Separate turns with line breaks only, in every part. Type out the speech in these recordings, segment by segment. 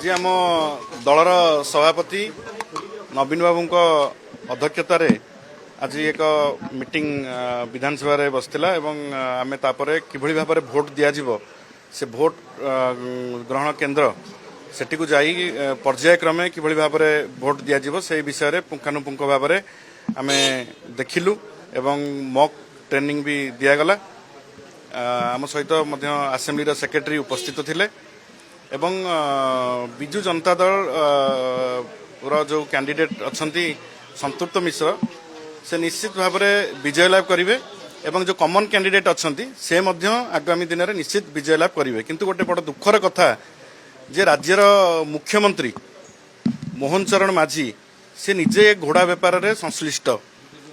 आज आम दलर सभापति नवीन बाबू अध्यक्षतार आज एक मीटिंग विधानसभा बसला आम तापर किभली भाव में भोट दिज्व से भोट ग्रहण केन्द्र सेठी को जाई पर्यायक्रमे किभली भाव में भोट दिज्व से विषय पुंखानुपुंख भाव में आम देखिलु एवं मॉक ट्रेनिंग भी दिगला आम सहित आसेम्बली सेक्रेटरी उपस्थित थिले एवं बिजु जनता दल जो कैंडिडेट अच्छी संतृप्त मिश्र से निश्चित भाव में विजय लाभ करेंगे एवं जो कॉमन कैंडिडेट अच्छी से आगामी दिन में निश्चित विजय लाभ करेंगे किंतु गोटे बड़ दुखर कथा जे राज्यर मुख्यमंत्री मोहन चरण माझी से निजे घोड़ा बेपार में संश्लिष्ट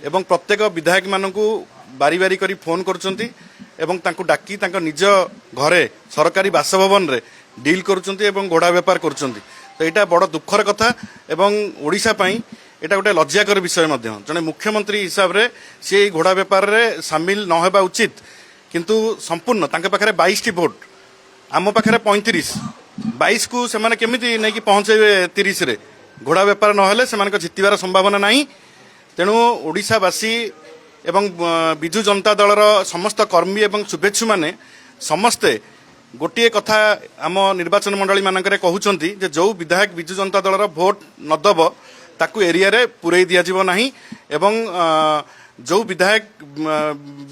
एवं प्रत्येक विधायक मानू बारी बारी करी फोन करुँच डाकी निज घरे सरकारी बासभवन रे डील करुँच घोड़ा बेपार करुँच तो यहाँ बड़ दुखर कथा एवं ओडिशा पई एटा गोटे लज्जाकर विषय जड़े मुख्यमंत्री हिसाब से सी घोड़ा बेपार रे सामिल न होगा उचित किंतु संपूर्ण तांके पाखरे 22 टी भोट आम पाखरे 35 22 को सेमाने केमिति नै कि पहुंचेबे 30 रे घोड़ा बेपार नहेले सेमानक जितिबार संभावना नाही तेणु ओडिशावासी एवं बिजु जनता दलर समस्त कर्मी एवं शुभेच्छु माने समस्ते गोटे कथा आम निर्वाचन मंडली मानकरे कहउचंती जे जो विधायक बिजु जनता दलर भोट नदब ताकू एरिया रे पुरई दिया जीव नाही एवं जो विधायक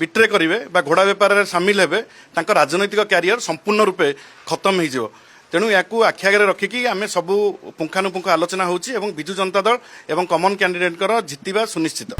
बिट्रे करिवे बा घोड़ा बेपार रे शामिल हेबे तांको राजनैतिक कैरियर संपूर्ण रूपे खत्म हो जाव तेणु या आखि आगे रखिकी आम सबू पुंखानुपुंख आलोचना होची एवं बिजु जनता दल एवं कॉमन कैंडिडेट जितिबा सुनिश्चित।